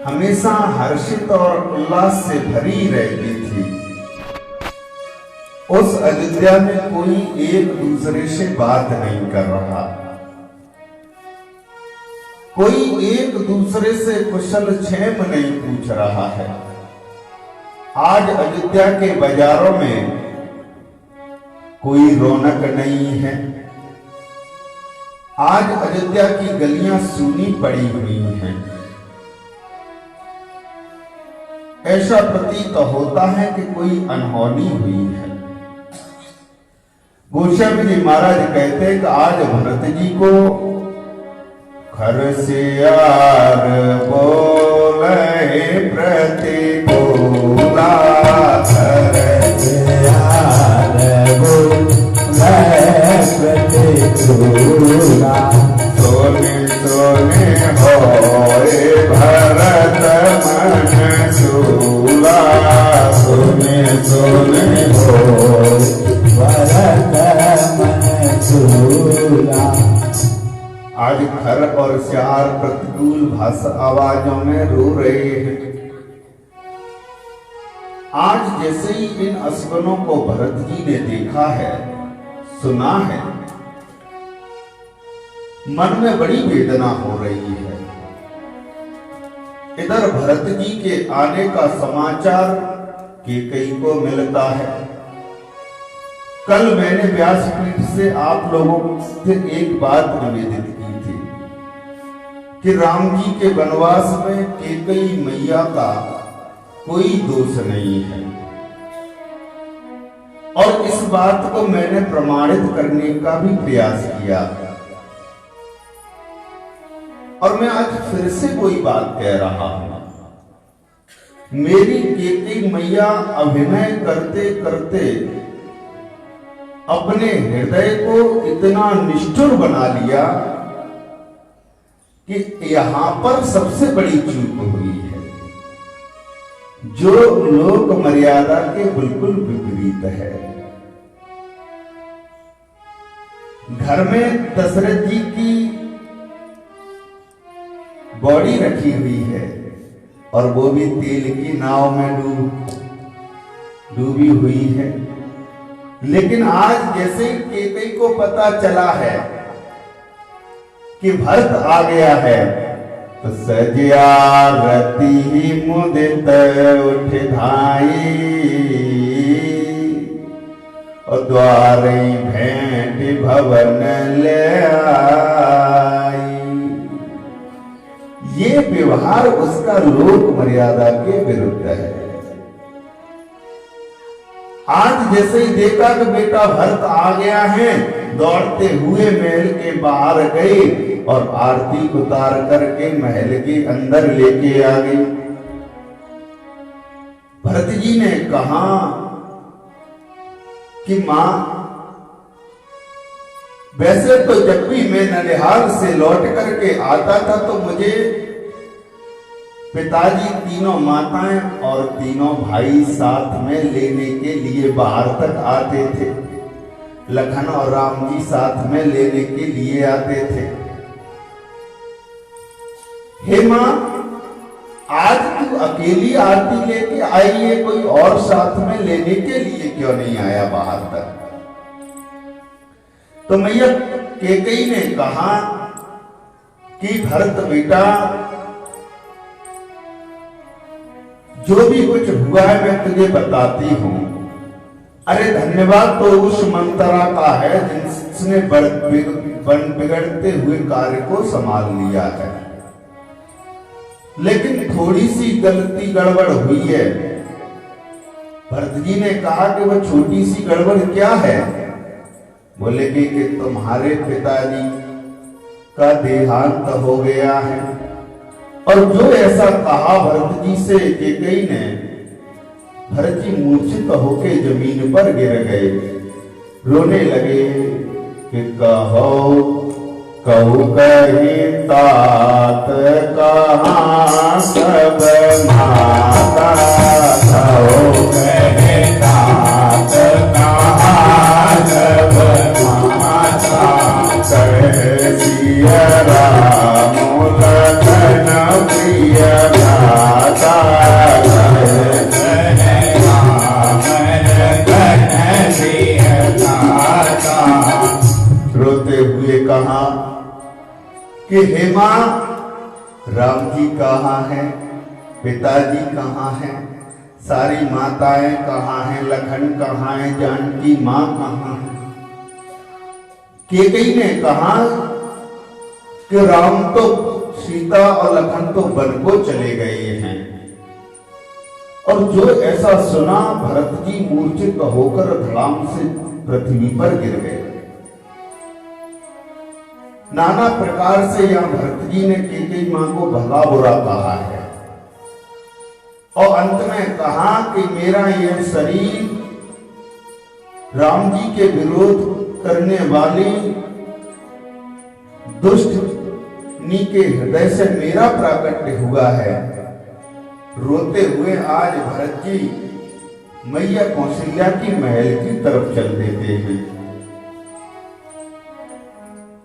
हमेशा हर्षित और उल्लास से भरी रहती थी। उस अयोध्या में कोई एक दूसरे से बात नहीं कर रहा, कोई एक दूसरे से कुशल क्षेम नहीं पूछ रहा है। आज अयोध्या के बाजारों में कोई रौनक नहीं है। आज अयोध्या की गलियां सूनी पड़ी हुई हैं। ऐसा प्रतीत होता है कि कोई अनहोनी हुई है। गोस्वामी जी महाराज कहते हैं कि आज भरत जी को खरसियार बोले प्रतिकूला, खरसियार बोले प्रतिकूला, सोने सोने होए भरत मन सूला, सोने सोने होए भरत मन सूला। आज खर और श्यार प्रतिकूल भाषा आवाजों में रो रहे हैं। आज जैसे ही इन अश्वनों को भरत जी ने देखा है, सुना है, मन में बड़ी वेदना हो रही है। इधर भरत जी के आने का समाचार कैकेयी को मिलता है। कल मैंने व्यासपीठ से आप लोगों से एक बात निवेदित की थी कि राम जी के वनवास में कैकेयी मैया का कोई दोष नहीं है, और इस बात को मैंने प्रमाणित करने का भी प्रयास किया। और मैं आज फिर से कोई बात कह रहा हूं। मेरी कैकेयी मैया अभिनय करते करते अपने हृदय को इतना निष्ठुर बना लिया कि यहां पर सबसे बड़ी चूक हुई है, जो लोक मर्यादा के बिल्कुल विपरीत है। घर में दशरथ जी की बॉडी रखी हुई है, और वो भी तेल की नाव में डूबी हुई है। लेकिन आज जैसे ही कैकेयी को पता चला है कि भरत आ गया है, तो सजिया रति मुदित उठ धाई, और द्वारे भेंट भवन ले आई। ये व्यवहार उसका लोक मर्यादा के विरुद्ध है। आज जैसे ही देखा कि बेटा भरत आ गया है, दौड़ते हुए महल के बाहर गई और आरती उतार करके महल के अंदर लेके आ गई। भरत जी ने कहा कि मां, वैसे तो जब भी मैं ननिहाल से लौट करके आता था तो मुझे पिताजी, तीनों माताएं और तीनों भाई साथ में लेने के लिए बाहर तक आते थे। लखन और राम जी साथ में लेने के लिए आते थे। हे मां, आज तू अकेली आरती लेके आई है, कोई और साथ में लेने के लिए क्यों नहीं आया बाहर तक? तो मैया कैकेयी ने कहा कि भरत बेटा, जो भी कुछ हुआ है मैं तुझे बताती हूं। अरे धन्यवाद तो उस मंत्रा का है जिसने बिगड़ते हुए कार्य को संभाल लिया है, लेकिन थोड़ी सी गलती गड़बड़ हुई है। भरत जी ने कहा कि वह छोटी सी गड़बड़ क्या है? बोले कि तुम्हारे पिताजी का देहांत हो गया है। और जो ऐसा कहा भरत जी से कैकेयी ने, भरत जी मूर्छित होके जमीन पर गिर गए, रोने लगे कि कहो कही तात कहाँ सब माता, कहो कहे तात कहाँ सब माता, कहे सिया राम लखन प्रिय हे मां, राम जी कहाँ हैं, पिताजी कहाँ हैं, सारी माताएं कहाँ हैं, लखन कहाँ है, जानकी मां कहाँ है। कैकेयी ने कहा कि राम तो, सीता और लखन तो वन को चले गए हैं। और जो ऐसा सुना, भरत जी मूर्छित होकर धड़ाम से पृथ्वी पर गिर गए। नाना प्रकार से यहां भरत जी ने कैकेयी मां को भला बुरा कहा है और अंत में कहा कि मेरा यह शरीर राम जी के विरोध करने वाली दुष्टनी के हृदय से मेरा प्राकट्य हुआ है। रोते हुए आज भरत जी मैया कौशल्या की महल की तरफ चल देते हैं।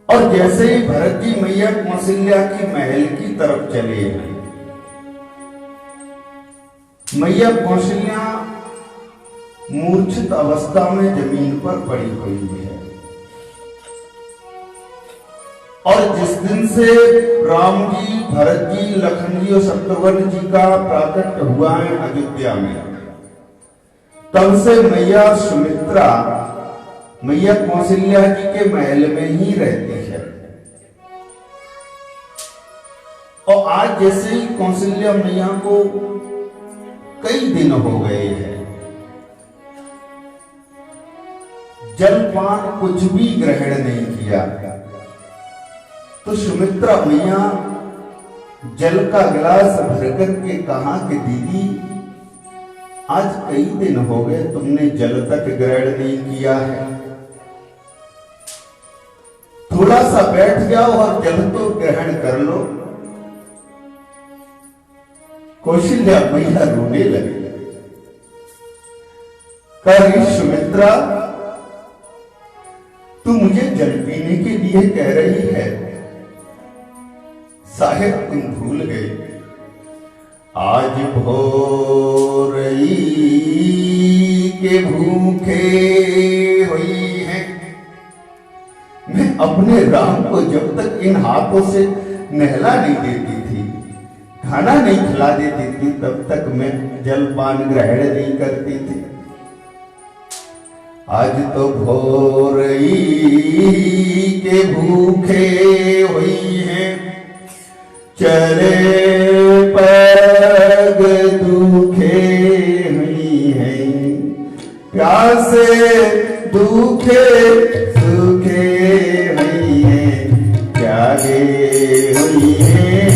और जैसे ही भरत जी मैया कौशल्या की महल की तरफ चले हैं, मैया कौशल्या मूर्छित अवस्था में जमीन पर पड़ी हुई है। और जिस दिन से राम जी, भरत जी, लखन जी और शत्रुघ्न जी का प्राकट्य हुआ है अयोध्या में, तब से मैया सुमित्रा मैया कौशल्या जी के महल में ही रहती है। और आज जैसे ही कौशल्या मैया को कई दिन हो गए हैं, जलपान कुछ भी ग्रहण नहीं किया, तो सुमित्रा मैया जल का गिलास भरकर के कहा कि दीदी, आज कई दिन हो गए तुमने जल तक ग्रहण नहीं किया है, थोड़ा सा बैठ जाओ और जल तो ग्रहण कर लो। कौशल्या मैया रोने लगी। कही, सुमित्रा, तू मुझे जल पीने के लिए कह रही है, शायद तुम भूल गए आज भोर के भूखे हुई हैं। मैं अपने राम को जब तक इन हाथों से नहला नहीं देती थी, खाना नहीं खिला देती थी, तब तक मैं जलपान ग्रहण नहीं करती थी। आज तो भोर के भूखे हुई हैं, चले पग दुखे हुई हैं, प्यासे दुखे सुखे हुई हैं, त्यागे हुई हैं।